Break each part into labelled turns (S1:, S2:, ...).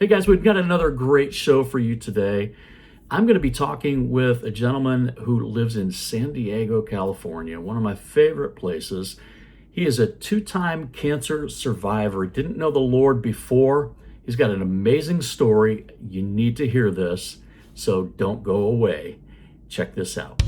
S1: Hey guys, we've got another great show for you today. I'm going to be talking with a gentleman who lives in San Diego, California, one of my favorite places. He is a two-time cancer survivor. Didn't know the Lord before. He's got an amazing story. You need to hear this, so don't go away. Check this out.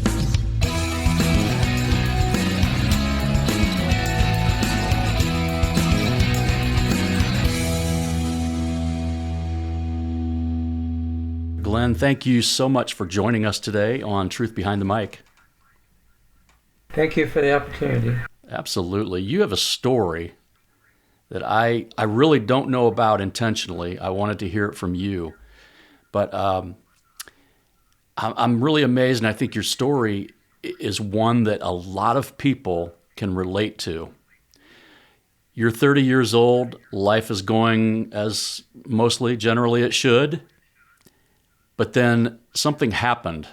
S1: Glenn, thank you so much for joining us today on Truth Behind the Mic.
S2: Thank you for the opportunity.
S1: Absolutely. You have a story that I really don't know about intentionally. I wanted to hear it from you. But I'm really amazed, and I think your story is one that a lot of people can relate to. You're 30 years old. Life is going as mostly, generally, it should. But then something happened.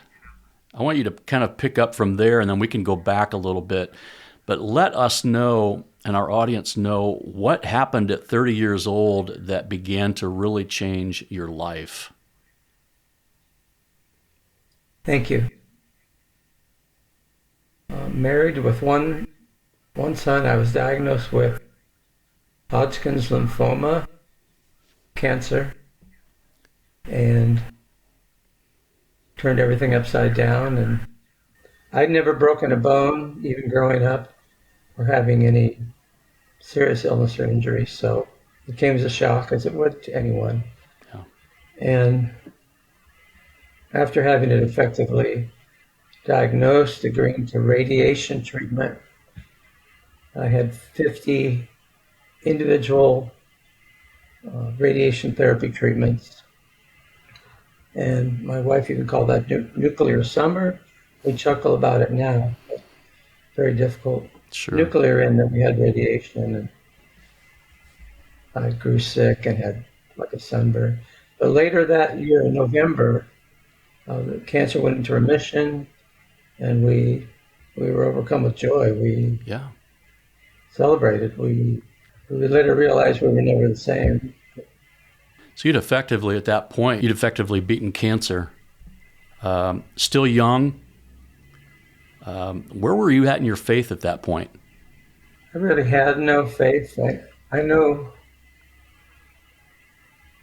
S1: I want you to kind of pick up from there, and then we can go back a little bit. But let us know, and our audience know, what happened at 30 years old that began to really change your life.
S2: Thank you. Married with one son. I was diagnosed with Hodgkin's lymphoma, cancer, and turned everything upside down. And I'd never broken a bone, even growing up, or having any serious illness or injury. So it came as a shock, as it would to anyone.
S1: Yeah.
S2: And after having it effectively diagnosed, agreeing to radiation treatment, I had 50 individual radiation therapy treatments. And my wife even called that nuclear summer. We chuckle about it now. But very difficult.
S1: Sure.
S2: Nuclear in that we had radiation, and I grew sick and had like a sunburn. But later that year, in November, the cancer went into remission, and we were overcome with joy. We celebrated. We later realized we were never the same.
S1: So you'd effectively, at that point, beaten cancer. Still young. Where were you at in your faith at that point?
S2: I really had no faith. I know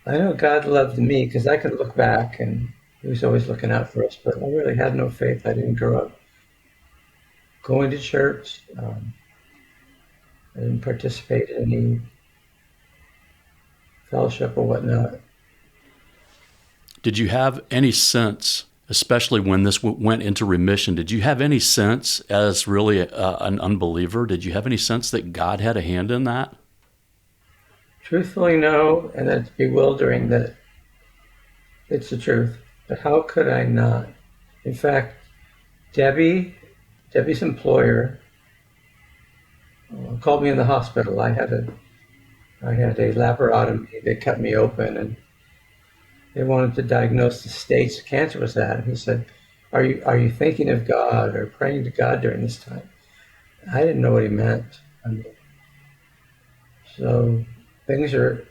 S2: God loved me because I could look back and He was always looking out for us, but I really had no faith. I didn't grow up going to church. I didn't participate in any fellowship or whatnot.
S1: Did you have any sense, especially when this went into remission, did you have any sense as really an unbeliever, did you have any sense that God had a hand in that?
S2: Truthfully, no, and it's bewildering that it's the truth. But how could I not? In fact, Debbie's employer called me in the hospital. I had a laparotomy. They cut me open, and they wanted to diagnose the stage the cancer was at. And he said, "Are you thinking of God or praying to God during this time?" I didn't know what he meant. So things are,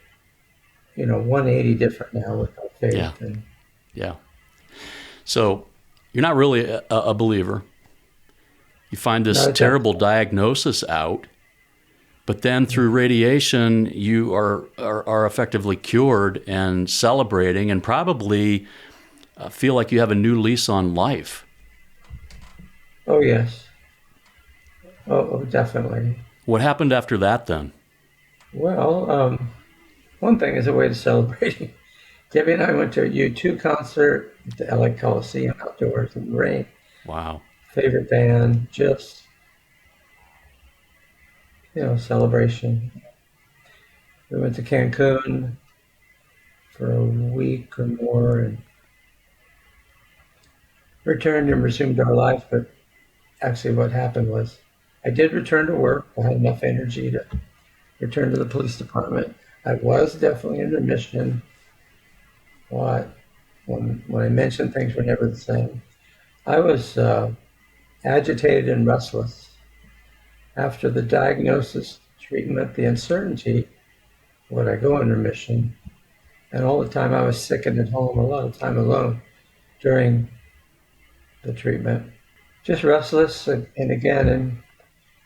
S2: 180 different now with our faith.
S1: Yeah. So you're not really a believer. You find this terrible diagnosis out, but then through radiation, you are effectively cured and celebrating, and probably feel like you have a new lease on life.
S2: Oh, yes. Oh, definitely.
S1: What happened after that then?
S2: Well, one thing is a way to celebrate. Debbie and I went to a U2 concert at the LA Coliseum outdoors in the rain.
S1: Wow.
S2: Favorite band, just, celebration. We went to Cancun for a week or more and returned and resumed our life. But actually what happened was I did return to work. I had enough energy to return to the police department. I was definitely in remission. When I mentioned things were never the same. I was agitated and restless. After the diagnosis, treatment, the uncertainty, would I go in remission? And all the time I was sick and at home, a lot of time alone during the treatment. Just restless and again. And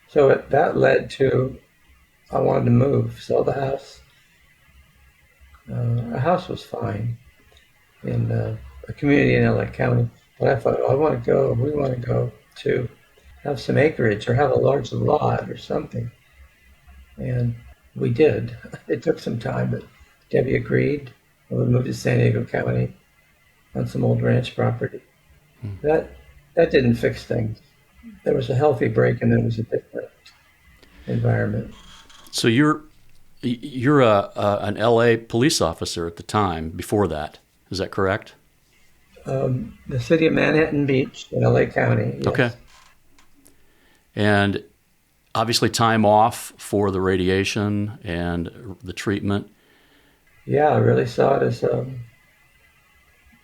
S2: so that led to, I wanted to move, sell the house. Our house was fine in a community in LA County. But I thought, oh, we want to go to have some acreage or have a large lot or something. And we did. It took some time, but Debbie agreed. And we moved to San Diego County on some old ranch property. That didn't fix things. There was a healthy break, and then it was a different environment.
S1: So you're an LA police officer at the time. Before that, is that correct?
S2: The city of Manhattan Beach in LA County. Yes.
S1: Okay. And obviously time off for the radiation and the treatment.
S2: Yeah, I really saw it as a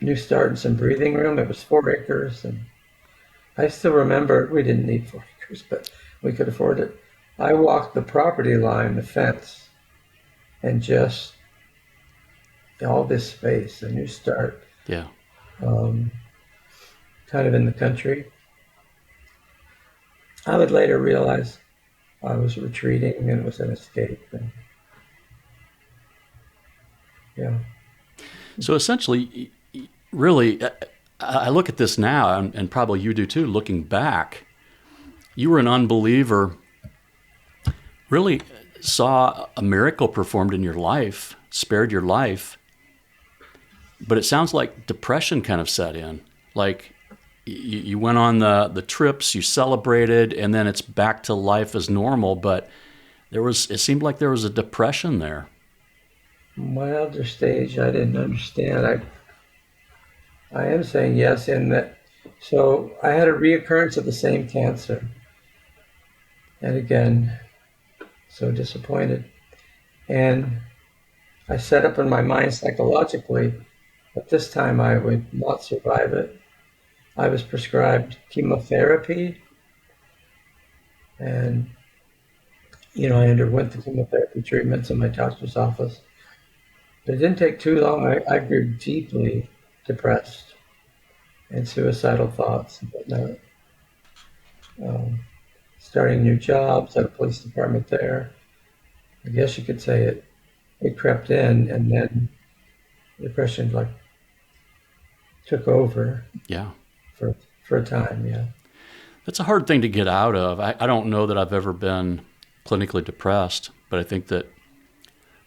S2: new start and some breathing room. It was 4 acres, and I still remember we didn't need 4 acres, but we could afford it. I walked the property line, the fence, and just all this space, a new start.
S1: Yeah.
S2: Kind of in the country. I would later realize I was retreating and it was an escape. And, yeah.
S1: So essentially, really, I look at this now, and probably you do too, looking back, you were an unbeliever, really saw a miracle performed in your life, spared your life, but it sounds like depression kind of set in. Like you went on the trips, you celebrated, and then it's back to life as normal, but it seemed like there was a depression there.
S2: My other stage, I didn't understand. I am saying yes in that. So I had a reoccurrence of the same cancer. And again, so disappointed. And I set up in my mind psychologically that this time I would not survive it. I was prescribed chemotherapy. And, I underwent the chemotherapy treatments in my doctor's office. But it didn't take too long. I grew deeply depressed and suicidal thoughts and whatnot. Starting new jobs at a police department there. I guess you could say it crept in, and then depression took over.
S1: Yeah.
S2: For a time, yeah.
S1: That's a hard thing to get out of. I don't know that I've ever been clinically depressed, but I think that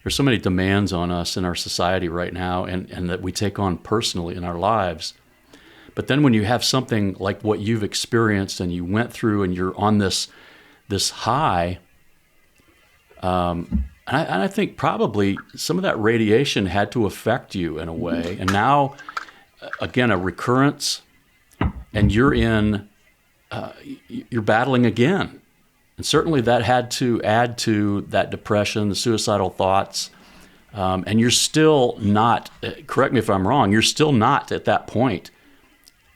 S1: there's so many demands on us in our society right now and that we take on personally in our lives. But then when you have something like what you've experienced and you went through and you're on this high, and I think probably some of that radiation had to affect you in a way. And now, again, a recurrence, and you're battling again. And certainly that had to add to that depression, the suicidal thoughts. And you're still not, correct me if I'm wrong, you're still not at that point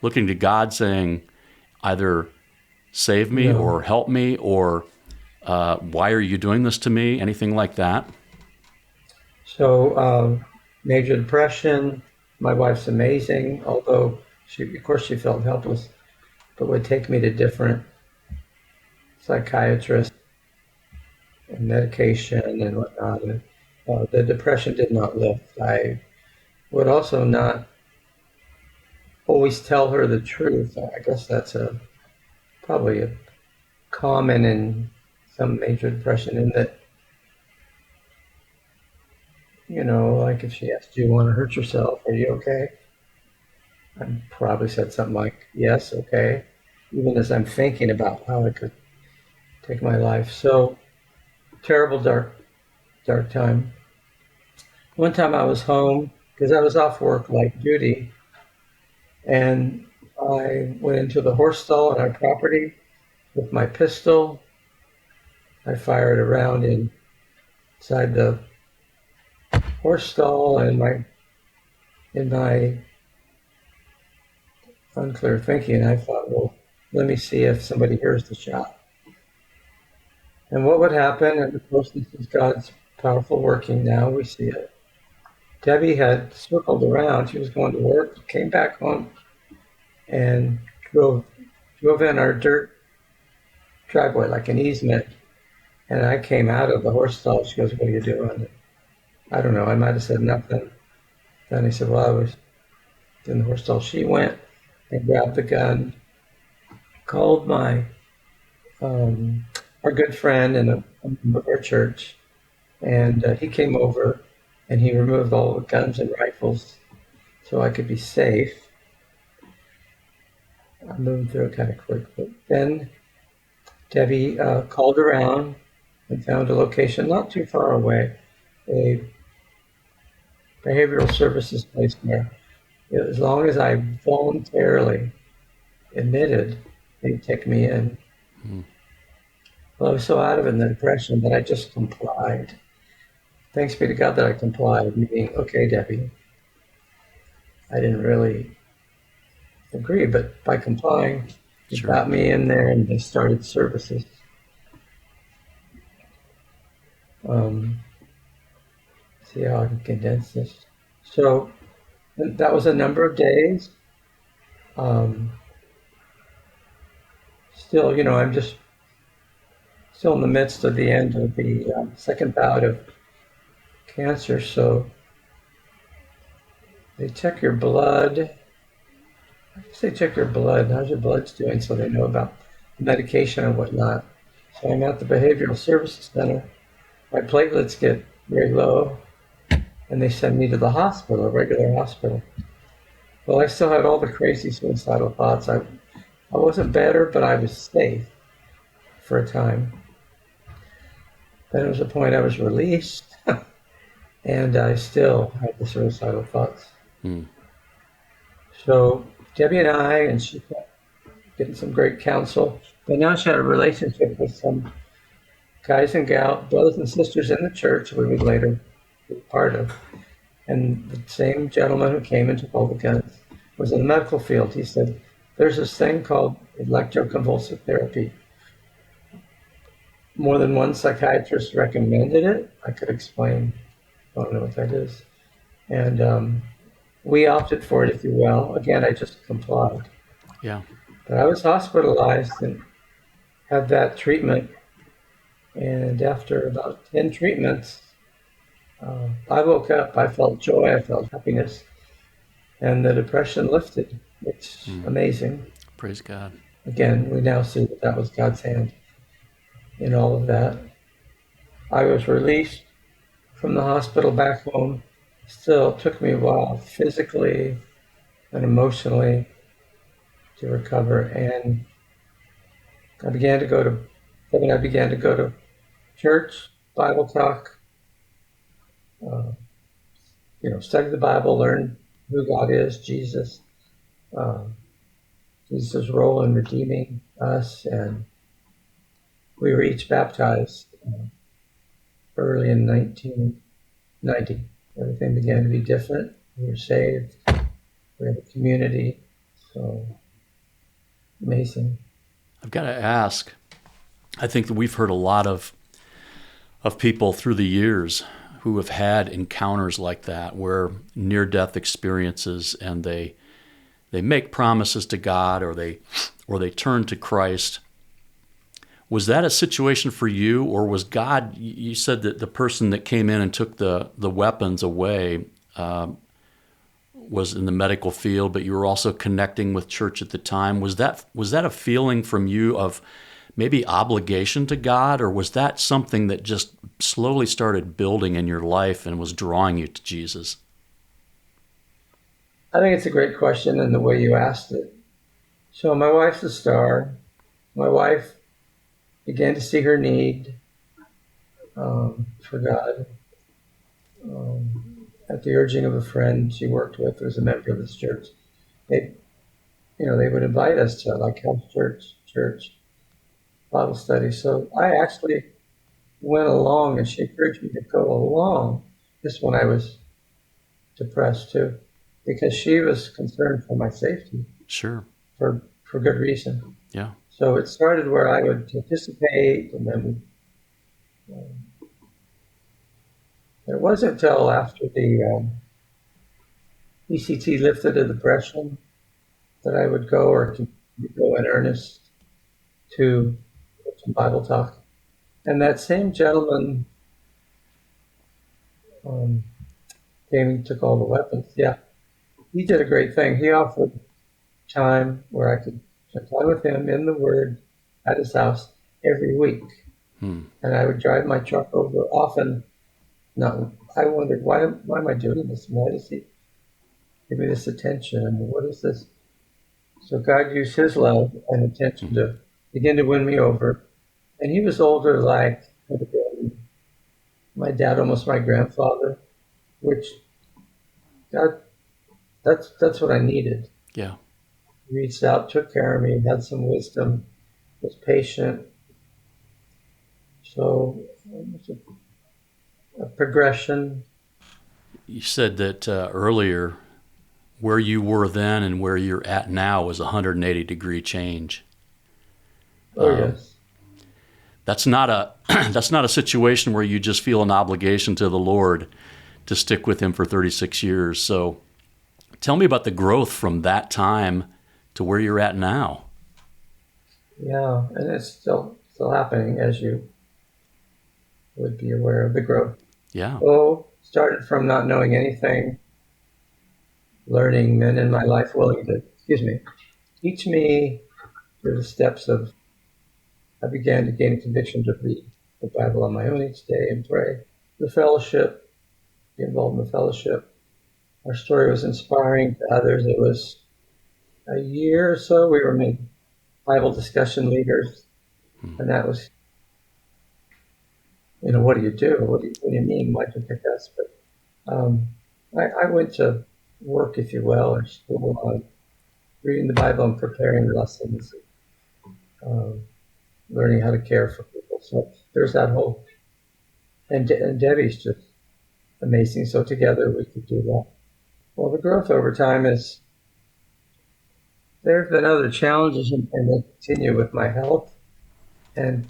S1: looking to God saying either save me or help me or why are you doing this to me, anything like that?
S2: So major depression, my wife's amazing, although of course she felt helpless, but would take me to different psychiatrists and medication and whatnot. And, the depression did not lift. I would also not always tell her the truth. I guess that's probably a common in some major depression, in that, like if she asked, do you want to hurt yourself? Are you okay? I probably said something like, yes, okay, even as I'm thinking about how I could take my life. So terrible, dark time. One time I was home because I was off work, light duty, and I went into the horse stall on our property with my pistol. I fired a round inside the horse stall, and in my unclear thinking, I thought, well, let me see if somebody hears the shot. And what would happen, and of course this is God's powerful working now, we see it. Debbie had circled around. She was going to work, came back home, and drove in our dirt driveway like an easement. And I came out of the horse stall. She goes, "What are you doing?" I don't know. I might have said nothing. Then he said, "Well, I was in the horse stall." She went and grabbed the gun, called our good friend and a member of our church, and he came over and he removed all the guns and rifles so I could be safe. I moved through it kind of quickly. Then Debbie called around and found a location not too far away, a behavioral services place there. As long as I voluntarily admitted, they'd take me in. Well, I was so out of it in the depression that I just complied. Thanks be to God that I complied, meaning, okay, Debbie, I didn't really agree, but by complying, it
S1: Sure.
S2: got me in there and they started services. See how I can condense this. So that was a number of days. Still, I'm just still in the midst of the end of the second bout of cancer. So they check your blood. I guess they check your blood. How's your blood's doing? So they know about medication and whatnot. So I'm at the behavioral services center. My platelets get very low, and they send me to the hospital, a regular hospital. Well, I still had all the crazy suicidal thoughts. I wasn't better, but I was safe for a time. Then there was a point I was released, and I still had the suicidal thoughts. So Debbie and she kept getting some great counsel. But now she had a relationship with some guys and gals, brothers and sisters in the church we would later be part of. And the same gentleman who came and took all the guns was in the medical field. He said, "There's this thing called electroconvulsive therapy. More than one psychiatrist recommended it." I could explain. I don't know what that is. And we opted for it, if you will. Again, I just complied.
S1: Yeah.
S2: But I was hospitalized and had that treatment. And after about 10 treatments, I woke up. I felt joy. I felt happiness. And the depression lifted. It's amazing.
S1: Praise God.
S2: Again, we now see that that was God's hand in all of that. I was released from the hospital back home. Still, it took me a while physically and emotionally to recover. And I began to go to church, Bible talk, study the Bible, learn who God is, Jesus' role in redeeming us. And we were each baptized early in 1990. Everything began to be different. We were saved. We had a community. So amazing.
S1: I've got to ask, I think that we've heard a lot of people through the years who have had encounters like that, where near-death experiences, and they make promises to God, or they turn to Christ. Was that a situation for you, or was God? You said that the person that came in and took the weapons away was in the medical field, but you were also connecting with church at the time. Was that a feeling from you of maybe obligation to God, or was that something that just slowly started building in your life and was drawing you to Jesus?
S2: I think it's a great question in the way you asked it. So my wife's a star. My wife began to see her need for God at the urging of a friend she worked with who was a member of this church. They would invite us to house church, Bible study. So I actually went along, and she encouraged me to go along. This when I was depressed too, because she was concerned for my safety.
S1: Sure.
S2: For good reason.
S1: Yeah.
S2: So it started where I would participate, and then it wasn't until after the ECT lifted a depression, that I would go or go in earnest to some Bible talk. And that same gentleman came and took all the weapons. Yeah, he did a great thing. He offered time where I could spend time with him in the Word at his house every week. And I would drive my truck over often. I wondered, why am I doing this? Why does he give me this attention? And what is this? So God used his love and attention to begin to win me over. And he was older, like my dad, almost my grandfather, which that's what I needed.
S1: Yeah.
S2: He reached out, took care of me, had some wisdom, was patient. So it was a progression.
S1: You said that earlier, where you were then and where you're at now was a 180-degree change.
S2: Oh, yes.
S1: That's not a situation where you just feel an obligation to the Lord to stick with him for 36 years. So tell me about the growth from that time to where you're at now.
S2: Yeah, and it's still happening, as you would be aware of the growth.
S1: Yeah.
S2: Oh, started from not knowing anything, learning, men in my life willing to, teach me through the steps of, I began to gain a conviction to read the Bible on my own each day and pray. The fellowship, be involved in the fellowship. Our story was inspiring to others. It was a year or so we were made Bible discussion leaders, and that was, what do you do? What do you mean? Why'd you pick us? But I went to work, if you will, or school on reading the Bible and preparing lessons, learning how to care for people. So there's that whole, and Debbie's just amazing. So together we could do that. Well, the growth over time is, there have been other challenges, and they continue with my health, and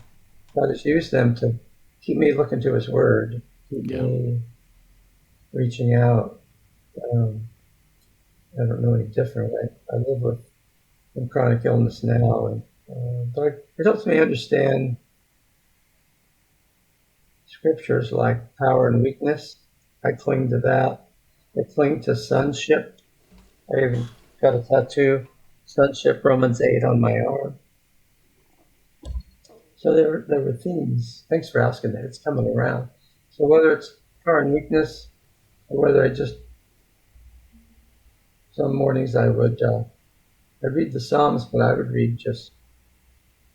S2: God has used them to keep me looking to his word, keep me reaching out. I don't know any different. I live with some chronic illness now, and but it helps me understand scriptures like power and weakness. I cling to that. I cling to sonship. I even got a tattoo, sonship, Romans 8 on my arm. So there were themes. Thanks for asking that. It's coming around. So whether it's power and weakness, or whether I just, some mornings I would, I read the Psalms, but I would read just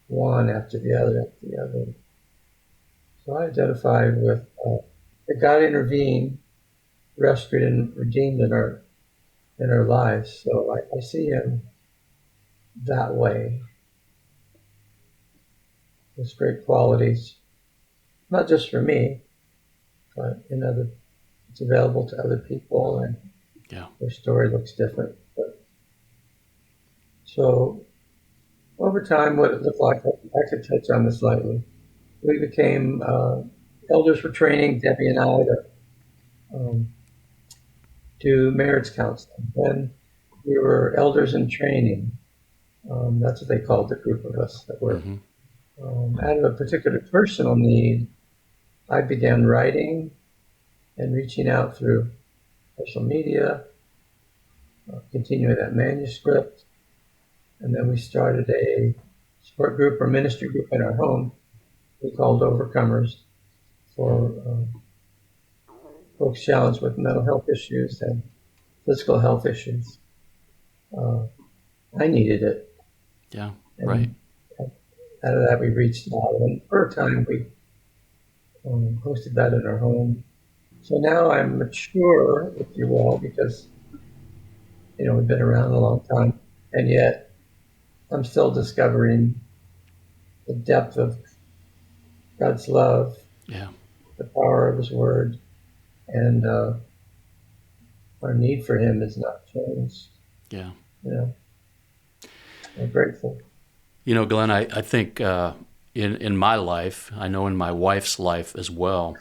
S2: one after the other. So I identified with that God intervened, rescued, and redeemed in our lives. So I see him that way. His great qualities, not just for me, but it's available to other people, and their story looks different. So over time, what it looked like, I could touch on this lightly. We became elders for training, Debbie and I, to do marriage counseling. Then we were elders in training. That's what they called the group of us that were. Out of a particular personal need, I began writing and reaching out through social media, continuing that manuscript. And then we started a support group or ministry group in our home we called Overcomers, for folks challenged with mental health issues and physical health issues. I needed it.
S1: Yeah,
S2: and
S1: right.
S2: Out of that, we reached out. And for a time, we hosted that in our home. So now I'm mature, if you will, because, we've been around a long time. And yet, I'm still discovering the depth of God's love, the power of his word, and our need for him has not changed.
S1: Yeah.
S2: I'm grateful.
S1: Glenn, I think in my life, I know in my wife's life as well,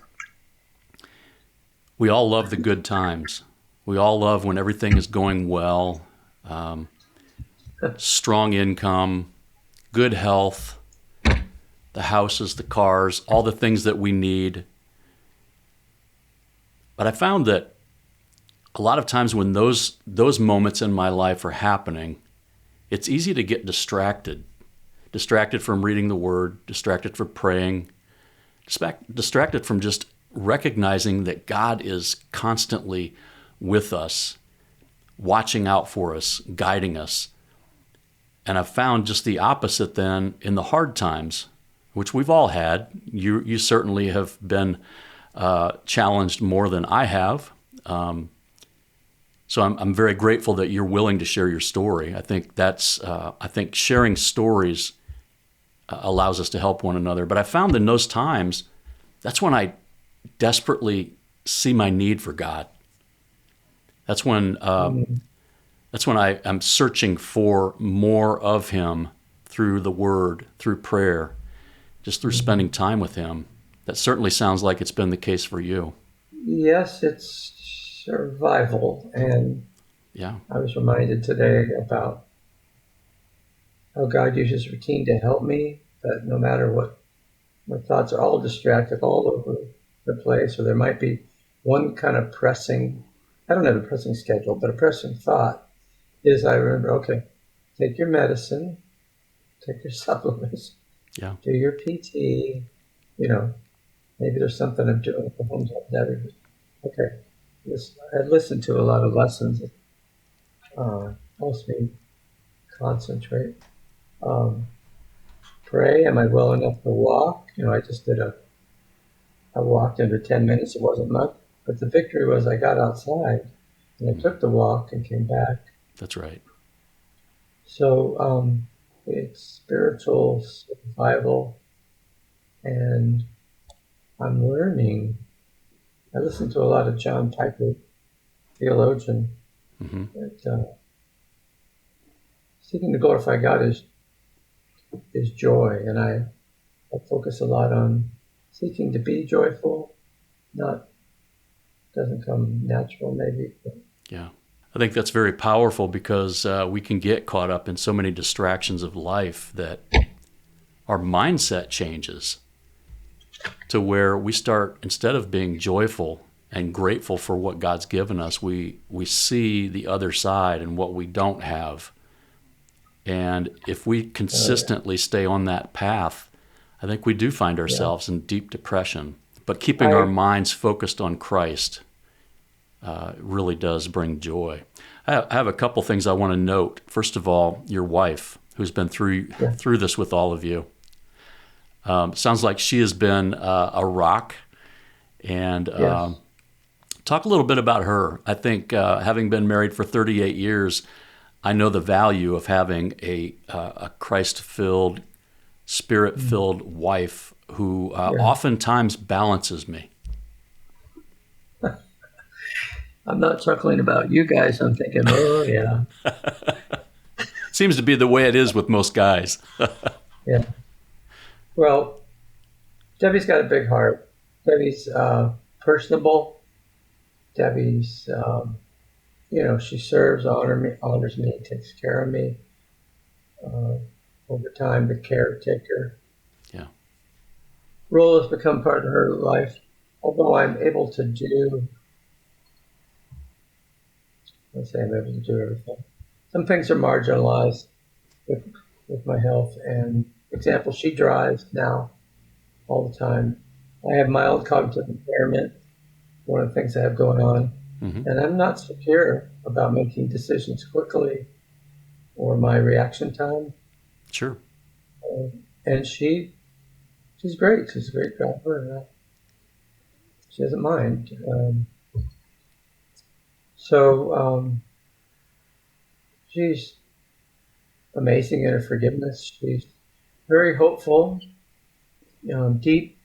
S1: we all love the good times. We all love when everything is going well, strong income, good health, the houses, the cars, all the things that we need. But I found that a lot of times when those moments in my life are happening, it's easy to get distracted. Distracted from reading the Word, distracted from praying, distracted from just recognizing that God is constantly with us, watching out for us, guiding us. And I've found just the opposite then in the hard times, which we've all had. You certainly have been challenged more than I have. So I'm very grateful that you're willing to share your story. I think I think sharing stories allows us to help one another. But I found in those times, that's when I desperately see my need for God. That's when I'm searching for more of Him through the Word, through prayer, just through spending time with Him. That certainly sounds like it's been the case for you.
S2: Yes, it's survival. And
S1: Yeah.
S2: I was reminded today about how God uses routine to help me, that no matter what, my thoughts are all distracted all over the place, or there might be one kind of pressing, I don't have a pressing schedule, but a pressing thought is I remember, okay, take your medicine, take your supplements,
S1: Yeah.
S2: do your PT, maybe there's something I'm doing at the home. Okay, I listened to a lot of lessons that helps me concentrate. Pray, am I well enough to walk? I just I walked under 10 minutes, it wasn't much, but the victory was I got outside and I took the walk and came back.
S1: That's right.
S2: So it's spiritual survival, and I'm learning. I listen to a lot of John Piper, theologian, that seeking to glorify God is joy, and I focus a lot on seeking to be joyful. Doesn't come natural maybe.
S1: Yeah. I think that's very powerful because we can get caught up in so many distractions of life that our mindset changes to where we start, instead of being joyful and grateful for what God's given us, we see the other side and what we don't have. And if we consistently stay on that path, I think we do find ourselves in deep depression. But keeping our minds focused on Christ really does bring joy. I have a couple things I want to note. First of all, your wife, who's been through this with all of you. Sounds like she has been a rock. And talk a little bit about her. I think having been married for 38 years, I know the value of having a Christ-filled, Spirit-filled wife who oftentimes balances me.
S2: I'm not chuckling about you guys. I'm thinking, oh, yeah.
S1: Seems to be the way it is with most guys.
S2: Yeah. Well, Debbie's got a big heart. Debbie's personable. Debbie's, she serves, honors me, takes care of me. Over time, the caretaker role has become part of her life. Although I'm able to do, let's say I'm able to do everything. Some things are marginalized with my health. And example, she drives now all the time. I have mild cognitive impairment, one of the things I have going on. And I'm not secure about making decisions quickly or my reaction time.
S1: Sure.
S2: And she's great. She's a great driver. She doesn't mind. She's amazing in her forgiveness. She's very hopeful. Deep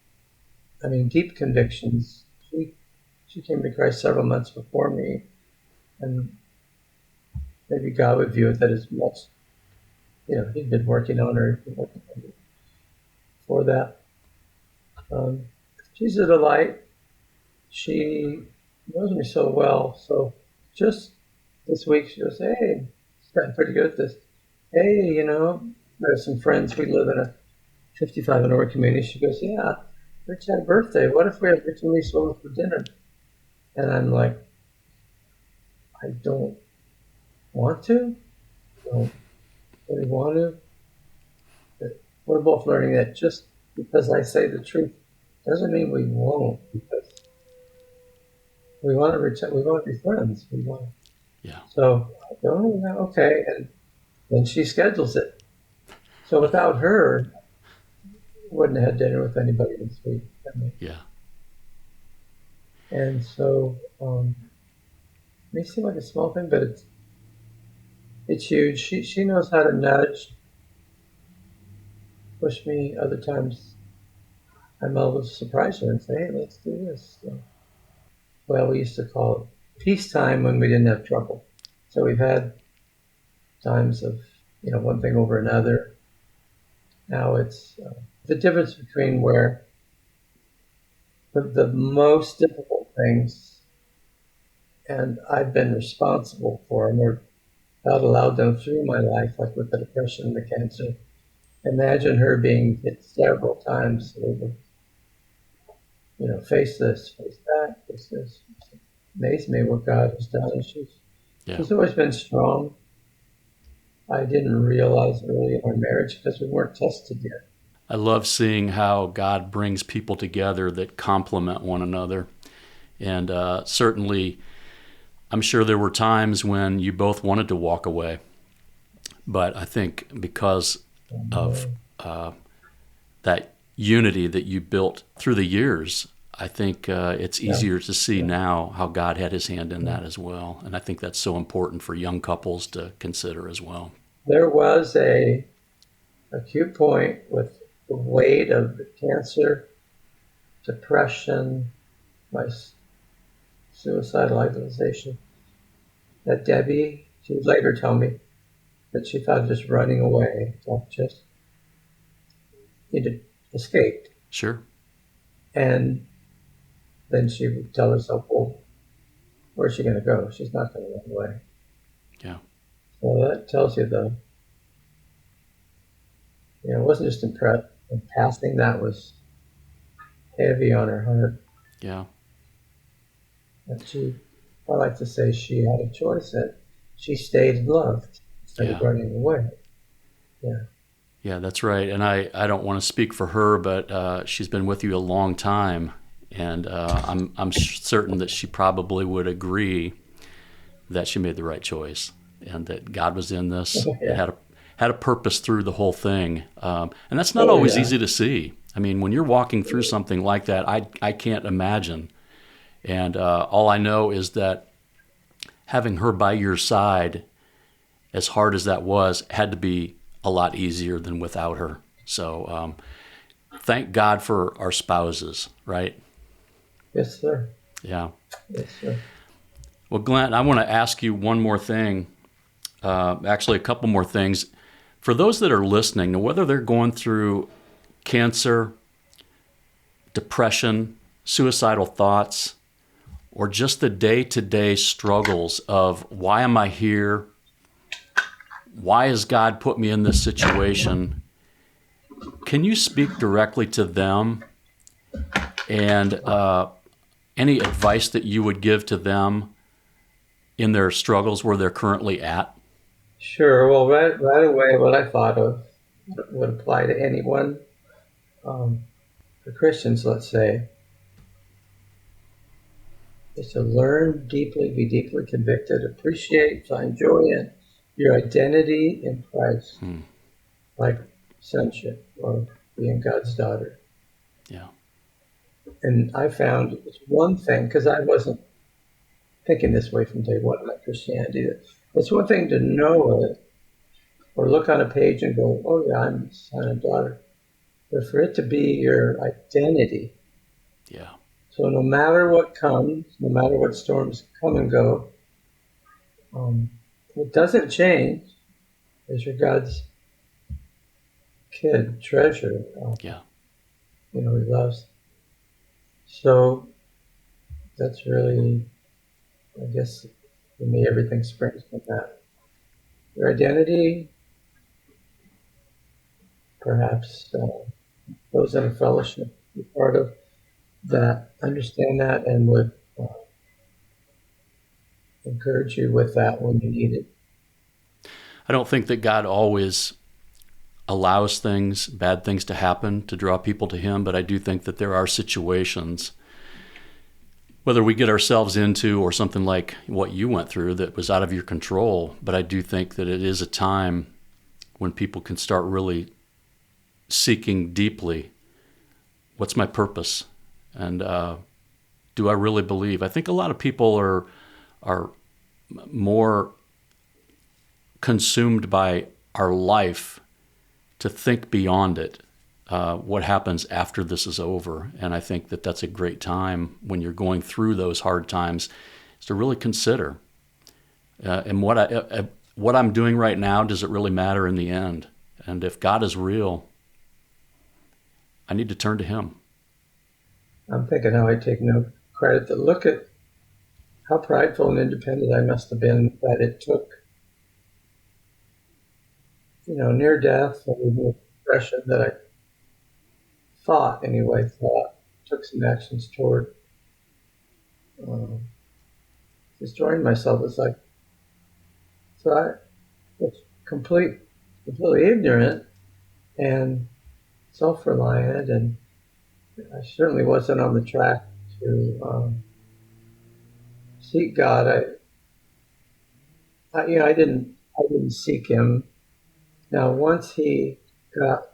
S2: convictions. She came to Christ several months before me, and maybe God would view it that as much. He'd been working on her for that. She's a delight. She knows me so well. So just this week she goes, hey, she's gotten pretty good at this. Hey, there's some friends. We live in a 55 and over community. She goes, yeah, Rich had a birthday. What if we have Rich and Lisa over for dinner? And I'm like, I don't want to. Don't really want to. But we're both learning that just because I say the truth doesn't mean we won't, because we want to be friends. We want.
S1: Yeah.
S2: So I go, oh, yeah, okay, and then she schedules it. So without her, wouldn't have had dinner with anybody this week.
S1: Yeah.
S2: And so it may seem like a small thing, but it's huge. She knows how to nudge, push me. Other times I'm able to surprise her and say, hey, let's do this. So, well, we used to call it peacetime when we didn't have trouble. So we've had times of, one thing over another. Now it's the difference between where the most difficult things, and I've been responsible for them, or God allowed them through my life, like with the depression and the cancer. Imagine her being hit several times over, face this, face that, face this. It amazed me what God has done. And she's always been strong. I didn't realize early in our marriage because we weren't tested yet.
S1: I love seeing how God brings people together that complement one another. And certainly, I'm sure there were times when you both wanted to walk away. But I think because of that unity that you built through the years, I think it's easier to see now how God had his hand in that as well. And I think that's so important for young couples to consider as well.
S2: There was a acute point with the weight of the cancer, depression, my suicidal ideation, that Debbie, she would later tell me that she thought of just running away, just escaped.
S1: Sure.
S2: And then she would tell herself, well, where's she going to go? She's not going to run away.
S1: Yeah.
S2: So that tells you it wasn't just in passing, that was heavy on her heart.
S1: Yeah.
S2: And I like to say she had a choice, that she stayed and loved instead of running away. Yeah.
S1: Yeah, that's right. And I don't want to speak for her, but she's been with you a long time. And I'm certain that she probably would agree that she made the right choice and that God was in this.
S2: Yeah.
S1: It had a purpose through the whole thing. And that's not always easy to see. I mean, when you're walking through something like that, I can't imagine. And all I know is that having her by your side, as hard as that was, had to be a lot easier than without her. So thank God for our spouses, right?
S2: Yes, sir.
S1: Yeah.
S2: Yes, sir.
S1: Well, Glenn, I want to ask you one more thing, actually a couple more things. For those that are listening, whether they're going through cancer, depression, suicidal thoughts, or just the day-to-day struggles of why am I here? Why has God put me in this situation? Can you speak directly to them and any advice that you would give to them in their struggles where they're currently at?
S2: Sure. Well, right away, what I thought of would apply to anyone. For Christians, let's say, is to learn deeply, be deeply convicted, appreciate, find joy in your identity in Christ, like sonship or being God's daughter.
S1: Yeah.
S2: And I found it's one thing, because I wasn't thinking this way from day one of my Christianity. It's one thing to know it or look on a page and go, oh yeah, I'm a son and daughter. But for it to be your identity.
S1: Yeah.
S2: So no matter what comes, no matter what storms come and go, what doesn't change is you're God's kid, treasure.
S1: Yeah.
S2: He loves. So that's really, I guess, For me, everything springs from that. Your identity, perhaps those in a fellowship be part of that, understand that, and would encourage you with that when you need it.
S1: I don't think that God always allows bad things to happen to draw people to him, but I do think that there are situations, whether we get ourselves into or something like what you went through that was out of your control, but I do think that it is a time when people can start really seeking deeply, what's my purpose? And do I really believe? I think a lot of people are more consumed by our life to think beyond it, what happens after this is over. And I think that that's a great time when you're going through those hard times is to really consider, and what I'm doing right now, does it really matter in the end? And if God is real, I need to turn to him.
S2: I'm thinking how I take no credit. To look at how prideful and independent I must have been, that it took, near death and even depression that I thought took some actions toward destroying myself. It's like, so I was completely ignorant and self-reliant, and I certainly wasn't on the track to seek God. I didn't seek him. Now, once he got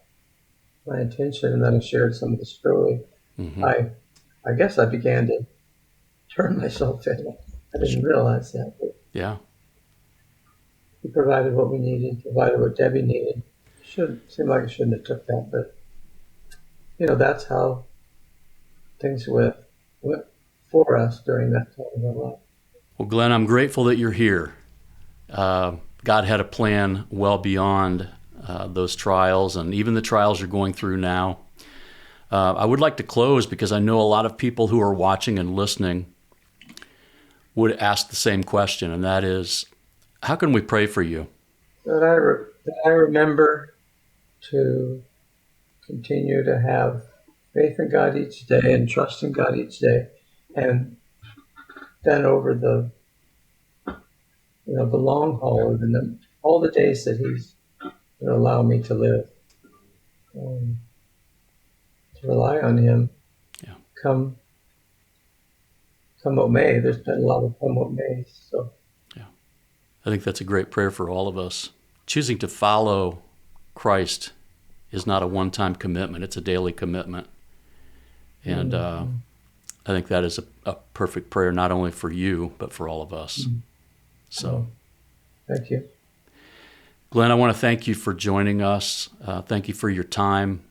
S2: my attention, and then I shared some of the story,
S1: Mm-hmm.
S2: I guess I began to turn myself in. I didn't realize that. But
S1: Yeah.
S2: he provided what we needed, provided what Debbie needed. Seemed like I shouldn't have took that, but that's how things went for us during that time of our life.
S1: Well, Glenn, I'm grateful that you're here. God had a plan well beyond those trials and even the trials you're going through now. I would like to close because I know a lot of people who are watching and listening would ask the same question, and that is, how can we pray for you?
S2: That I remember to continue to have faith in God each day and trust in God each day, and then over the long haul, and all the days that he's going to allow me to live, to rely on him.
S1: Yeah.
S2: Come what may. There's been a lot of come what may. So
S1: yeah, I think that's a great prayer for all of us. Choosing to follow Christ is not a one-time commitment. It's a daily commitment. And I think that is a perfect prayer, not only for you, but for all of us. So,
S2: thank you.
S1: Glenn, I want to thank you for joining us. Thank you for your time.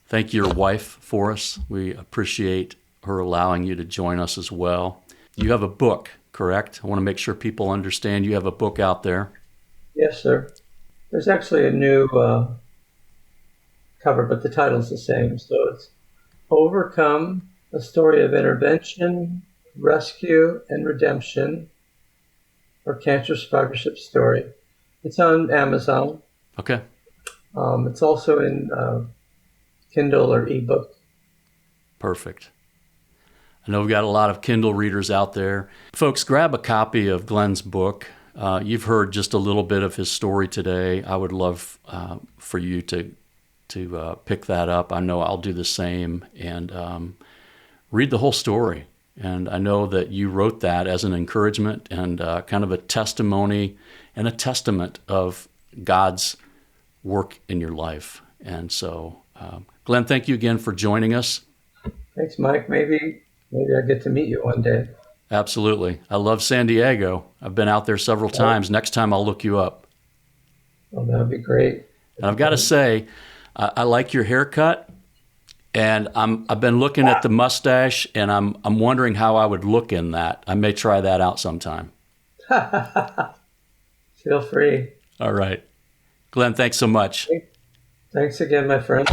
S1: Thank your wife for us. We appreciate her allowing you to join us as well. You have a book, correct? I want to make sure people understand you have a book out there.
S2: Yes, sir. There's actually a new cover, but the title's the same. So it's Overcome, a story of intervention, rescue, and redemption, or cancer survivorship story. It's on Amazon.
S1: Okay.
S2: It's also in Kindle or ebook.
S1: Perfect. I know we've got a lot of Kindle readers out there. Folks, grab a copy of Glenn's book. You've heard just a little bit of his story today. I would love for you to pick that up. I know I'll do the same, and read the whole story. And I know that you wrote that as an encouragement and kind of a testimony and a testament of God's work in your life. And so, Glenn, thank you again for joining us.
S2: Thanks, Mike. Maybe I get to meet you one day.
S1: Absolutely. I love San Diego. I've been out there several times. Next time I'll look you up.
S2: Oh, that would be great.
S1: And I've got to say, I like your haircut, and I've been looking at the mustache, and I'm wondering how I would look in that. I may try that out sometime.
S2: Feel free.
S1: All right. Glenn, thanks so much.
S2: Thanks again, my friend.